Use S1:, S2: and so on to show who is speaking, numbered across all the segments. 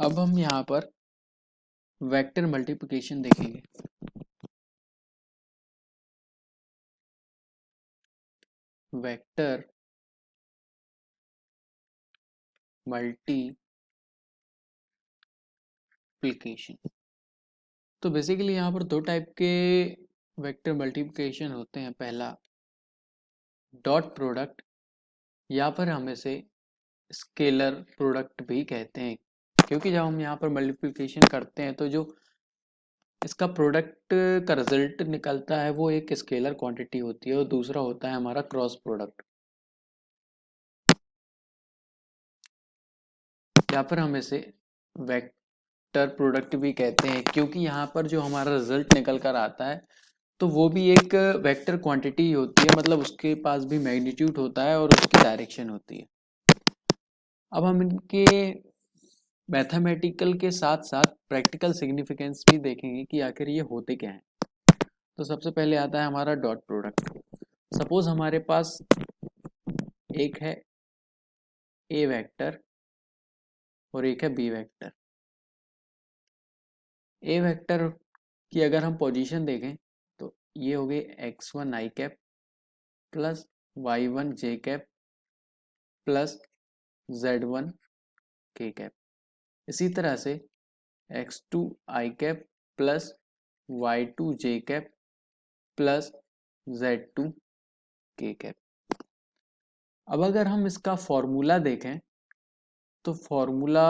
S1: अब हम यहाँ पर वेक्टर मल्टीप्लिकेशन देखेंगे। वेक्टर मल्टीप्लिकेशन, तो बेसिकली यहाँ पर दो टाइप के वेक्टर मल्टीप्लिकेशन होते हैं। पहला डॉट प्रोडक्ट, या फिर हम इसे स्केलर प्रोडक्ट भी कहते हैं, क्योंकि जब हम यहाँ पर मल्टीप्लिकेशन करते हैं तो जो इसका प्रोडक्ट का रिजल्ट निकलता है वो एक स्केलर क्वांटिटी होती है, और दूसरा होता है हमारा क्रॉस प्रोडक्ट, या फिर हम इसे वेक्टर प्रोडक्ट भी कहते हैं, क्योंकि यहाँ पर जो हमारा रिजल्ट निकल कर आता है तो वो भी एक वेक्टर क्वांटिटी होती है, मतलब उसके पास भी मैग्नीट्यूड होता है और उसकी डायरेक्शन होती है। अब हम इनके मैथमेटिकल के साथ साथ प्रैक्टिकल सिग्निफिकेंस भी देखेंगे कि आखिर ये होते क्या हैं। तो सबसे पहले आता है हमारा डॉट प्रोडक्ट। सपोज हमारे पास एक है ए वेक्टर और एक है बी वेक्टर। ए वेक्टर की अगर हम पोजीशन देखें तो ये हो गई x1 आई कैप प्लस y1 जे कैप प्लस z1 के कैप। इसी तरह से x2 आई कैप प्लस y2 जे कैप प्लस z2 के कैप। अब अगर हम इसका फॉर्मूला देखें तो formula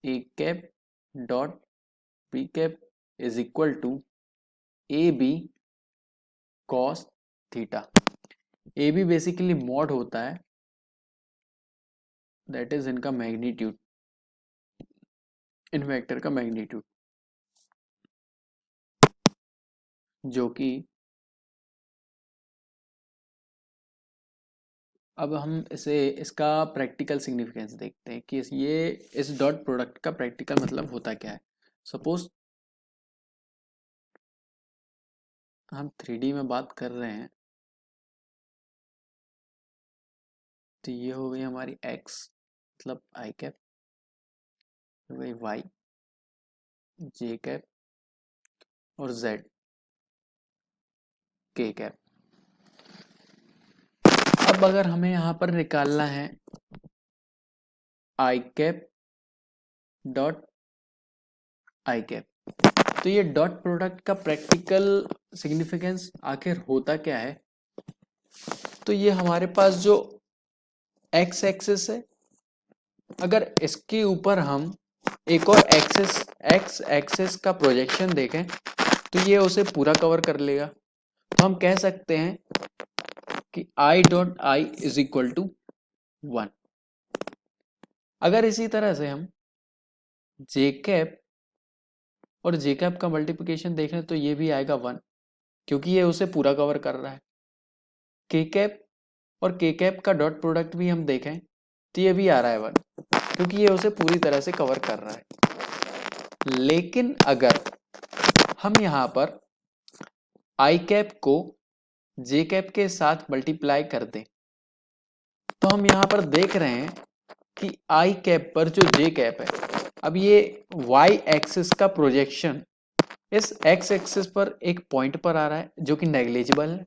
S1: A cap dot B cap is equal to A B cos theta. A B basically mod होता है, दैट इज इनका मैग्नीट्यूड, इन वेक्टर का मैग्नीट्यूड, जो कि अब हम इसे इसका प्रैक्टिकल सिग्निफिकेंस देखते हैं कि ये इस डॉट प्रोडक्ट का प्रैक्टिकल मतलब होता क्या है। सपोज हम 3D में बात कर रहे हैं तो ये हो गई हमारी x मतलब आई कैप, हो गई y जे कैप और z के कैप। अब अगर हमें यहाँ पर निकालना है आई कैप डॉट आई कैप, तो ये डॉट प्रोडक्ट का प्रैक्टिकल सिग्निफिकेंस आखिर होता क्या है। तो ये हमारे पास जो एक्स एक्सिस है, अगर इसके ऊपर हम एक और एक्स एक्सिस का प्रोजेक्शन देखें तो ये उसे पूरा कवर कर लेगा। तो हम कह सकते हैं कि i dot i is equal to 1। अगर इसी तरह से हम जे कैप और जे कैप का मल्टीप्लिकेशन देखें तो ये भी आएगा 1, क्योंकि ये उसे पूरा कवर कर रहा है। के कैप और के कैप का डॉट प्रोडक्ट भी हम देखें तो ये भी आ रहा है 1, क्योंकि ये उसे पूरी तरह से कवर कर रहा है। लेकिन अगर हम यहाँ पर आई कैप को जे कैप के साथ मल्टीप्लाई कर दें तो हम यहाँ पर देख रहे हैं कि आई कैप पर जो जे कैप है, अब ये वाई एक्सिस का प्रोजेक्शन इस एक्स एक्सिस पर एक पॉइंट पर आ रहा है जो कि नेग्लिजिबल है।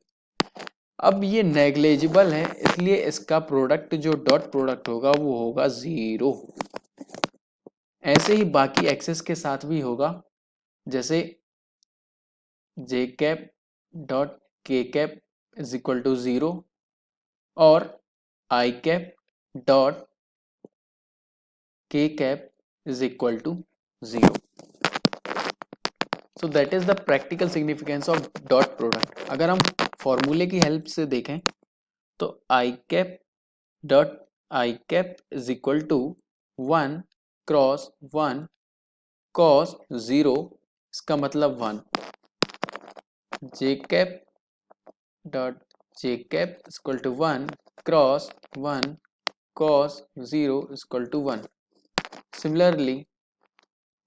S1: अब ये नेग्लिजिबल है, इसलिए इसका प्रोडक्ट जो डॉट प्रोडक्ट होगा वो होगा 0। ऐसे ही बाकी एक्सिस के साथ भी होगा, जैसे J cap dot K cap is equal to 0 और I cap dot K cap is equal to 0। So that is the practical significance of dot product. अगर हम फॉर्मूले की हेल्प से देखें तो I cap dot I cap is equal to 1 cross 1 cos 0, इसका मतलब 1। J cap dot J cap is equal to 1 cross 1 cos 0 is equal to 1. Similarly,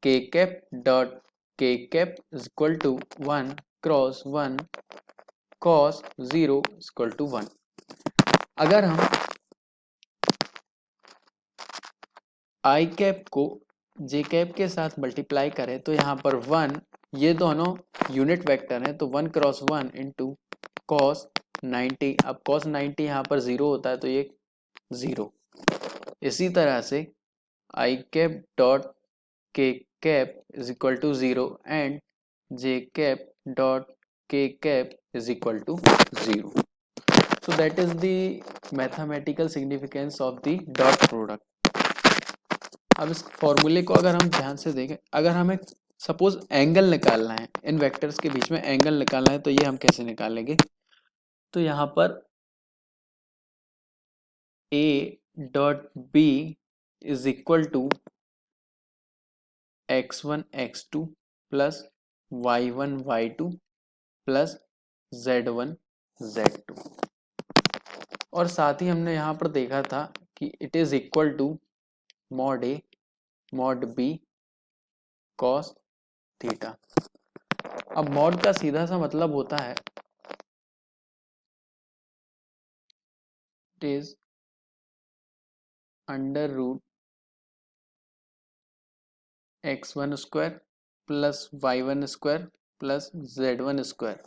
S1: k cap dot k cap is equal to 1 cross 1 cos 0 is equal to 1. अगर हम आई cap को जे cap के साथ multiply करें तो यहाँ पर 1, ये दोनों यूनिट वेक्टर हैं, तो 1 क्रॉस 1 इंटू कॉस 90। अब कॉस 90 यहाँ पर 0 होता है तो ये 0। इसी तरह से I cap dot K cap is equal to 0 and J cap dot K cap is equal to 0। So that is the mathematical significance of the dot product. अब इस फॉर्मूले को अगर हम ध्यान से देखें, अगर हमें सपोज एंगल निकालना है, इन वेक्टर्स के बीच में एंगल निकालना है, तो ये हम कैसे निकालेंगे? तो यहाँ पर a dot b is equal to x1 x2 plus y1 y2 plus z1 z2। और साथ ही हमने यहाँ पर देखा था कि it is equal to mod a mod b cos theta. अब मॉड का सीधा सा मतलब होता है it is under root x1 square plus y1 square plus z1 square,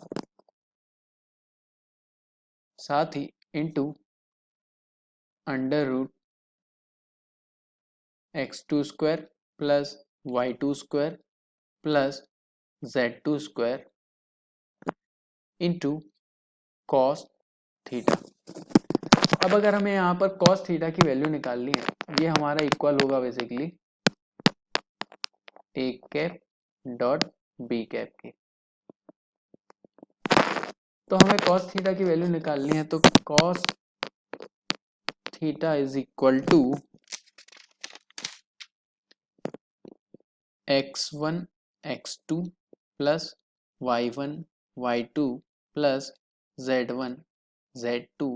S1: साथ ही into under root x2 square plus y2 square plus z2 square into cos theta. अब अगर हमें यहाँ पर कॉस थीटा की वैल्यू निकालनी है, ये हमारा इक्वल होगा बेसिकली ए कैप डॉट बी कैप के। तो हमें कॉस थीटा की वैल्यू निकालनी है, तो cos theta is equal to x1 x2 plus y1 y2 plus z1 z2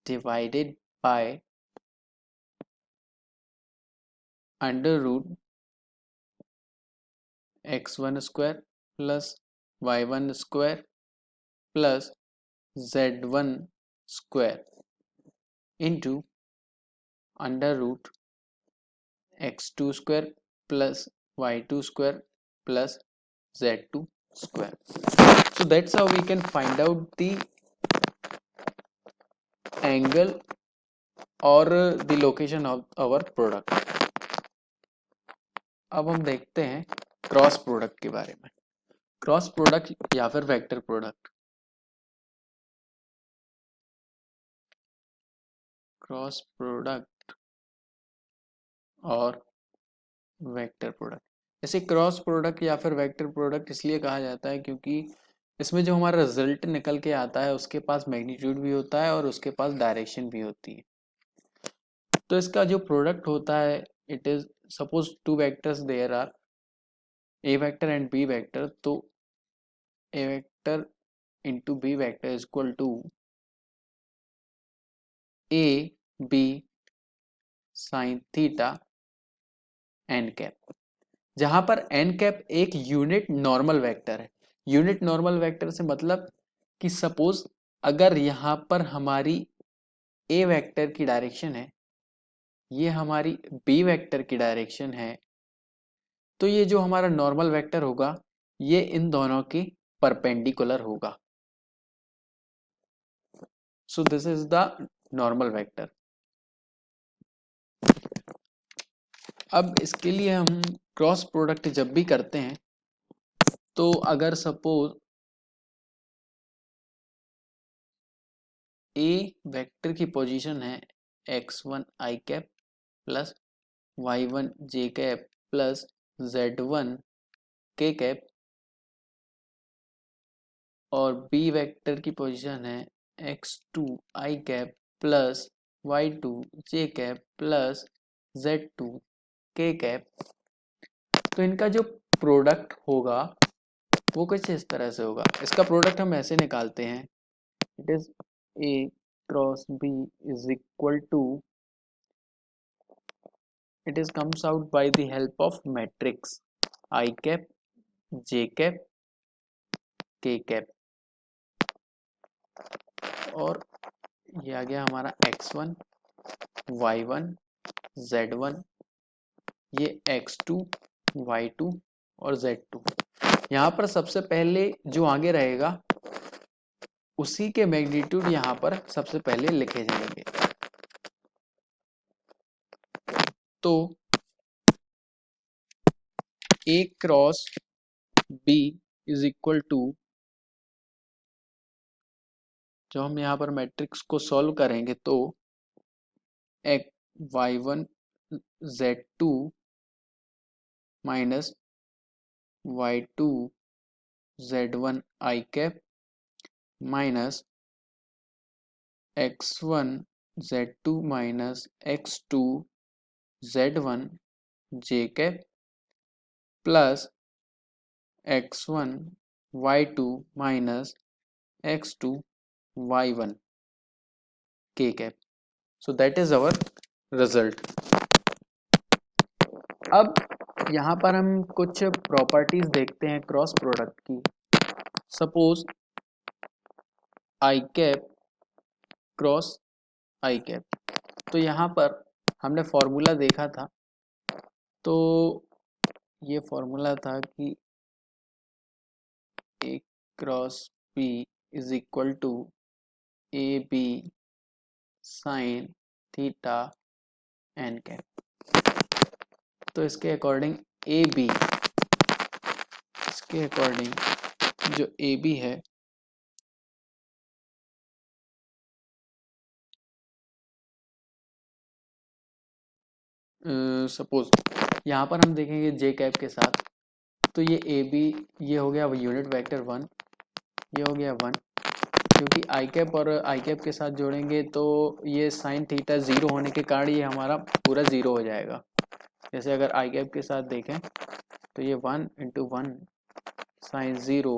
S1: divided by under root x1 square plus y1 square plus z1 square into under root x2 square plus y2 square plus z2 square. So that's how we can find out the angle or the location of our product. अब हम देखते हैं cross product के बारे में। Cross product या फिर vector product. Cross product और वेक्टर प्रोडक्ट। इसे क्रॉस प्रोडक्ट या फिर वेक्टर प्रोडक्ट इसलिए कहा जाता है क्योंकि इसमें जो हमारा रिजल्ट निकल के आता है उसके पास मैग्नीट्यूड भी होता है और उसके पास डायरेक्शन भी होती है। तो इसका जो प्रोडक्ट होता है it is suppose two vectors there are A vector and B vector, तो A vector into B vector is equal to A B sine theta N cap, जहां पर एन कैप एक यूनिट नॉर्मल वेक्टर है। Unit normal vector से मतलब कि suppose अगर यहां पर हमारी ए वेक्टर की डायरेक्शन है, ये हमारी बी वेक्टर की डायरेक्शन है, तो ये जो हमारा नॉर्मल वेक्टर होगा ये इन दोनों की परपेंडिकुलर होगा। So this is the normal vector. अब इसके लिए हम क्रॉस प्रोडक्ट जब भी करते हैं तो अगर सपोज ए वेक्टर की पोजीशन है x1 आई कैप प्लस y1 जे कैप प्लस z1 के कैप, और बी वेक्टर की पोजीशन है x2 आई कैप प्लस y2 जे कैप प्लस z2 के कैप, तो इनका जो प्रोडक्ट होगा वो कुछ इस तरह से होगा। इसका प्रोडक्ट हम ऐसे निकालते हैं it is A cross B is equal to, it is comes out by the help of matrix I cap J cap K cap, और ये आ गया हमारा x1 y1 z1 ये x2 y2 और z2। यहाँ पर सबसे पहले जो आगे रहेगा उसी के मैग्नीट्यूड यहाँ पर सबसे पहले लिखे जाएंगे। तो a cross b is equal to, जो हम यहाँ पर मैट्रिक्स को सॉल्व करेंगे तो y1 z2 minus y2 z1 i cap minus x1 z2 minus x2 z1 j cap plus x1 y2 minus x2 y1 k cap. So that is our result. अब यहाँ पर हम कुछ प्रॉपर्टीज देखते हैं क्रॉस प्रोडक्ट की। Suppose I cap cross I cap, तो यहाँ पर हमने फॉर्मूला देखा था, तो ये फॉर्मूला था कि A cross B is equal to A B sine theta N cap. तो इसके अकॉर्डिंग ए बी, इसके अकॉर्डिंग जो ए बी है सपोज यहाँ पर हम देखेंगे जे कैप के साथ, तो ये ए बी ये हो गया यूनिट वेक्टर 1, ये हो गया 1, क्योंकि आई कैप और आई कैप के साथ जोड़ेंगे तो ये साइन थीटा 0 होने के कारण ये हमारा पूरा 0 हो जाएगा। जैसे अगर आई कैप के साथ देखें तो ये 1 इंटू 1 साइन 0,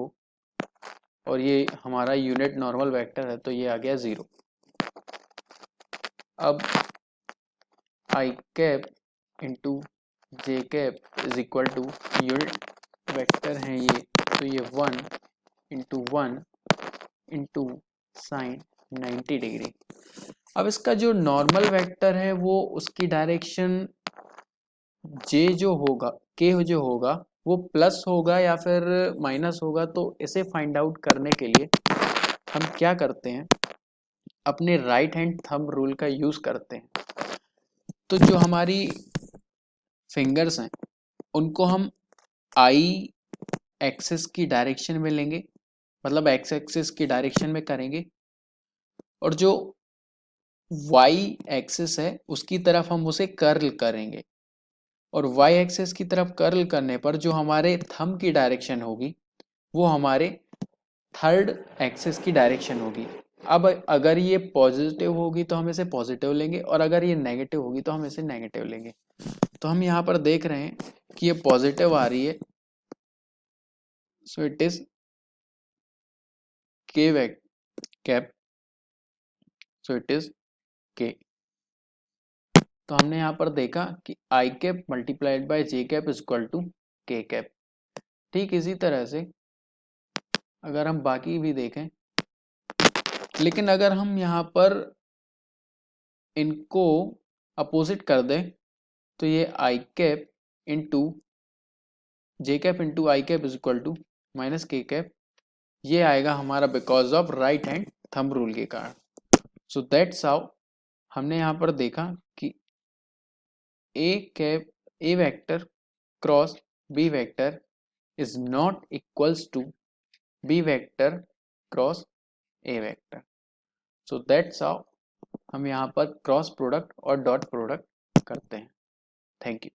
S1: और ये हमारा यूनिट नॉर्मल वेक्टर है तो ये आ गया 0। अब I cap into J cap is equal to unit vector है ये, तो ये 1 इंटू 1 इंटू साइन 90 डिग्री। अब इसका जो नॉर्मल वेक्टर है वो उसकी डायरेक्शन जे जो होगा, के जो होगा वो प्लस होगा या फिर माइनस होगा, तो इसे फाइंड आउट करने के लिए हम क्या करते हैं, अपने राइट हैंड थंब रूल का यूज करते हैं। तो जो हमारी फिंगर्स हैं उनको हम आई एक्सिस की डायरेक्शन में लेंगे, मतलब एक्स एक्सिस की डायरेक्शन में करेंगे, और जो वाई एक्सिस है उसकी तरफ हम उसे कर्ल करेंगे, और वाई एक्सिस की तरफ कर्ल करने पर जो हमारे थंब की डायरेक्शन होगी वो हमारे थर्ड एक्सिस की डायरेक्शन होगी। अब अगर ये पॉजिटिव होगी तो हम इसे पॉजिटिव लेंगे, और अगर ये नेगेटिव होगी तो हम इसे नेगेटिव लेंगे। तो हम यहाँ पर देख रहे हैं कि ये पॉजिटिव आ रही है, so it is K cap, so it is K. तो हमने यहाँ पर देखा कि I cap multiplied by J cap is equal to K cap. ठीक इसी तरह से अगर हम बाकी भी देखें, लेकिन अगर हम यहाँ पर इनको अपोजिट कर दें तो ये I cap into J cap into I cap is equal to minus K cap, ये आएगा हमारा because of right hand thumb rule के कारण। सो दैट्स हाउ हमने यहाँ पर देखा कि A cap A vector cross B vector is not equals to B vector cross A vector. So that's how हम यहाँ पर क्रॉस प्रोडक्ट और डॉट प्रोडक्ट करते हैं। Thank you.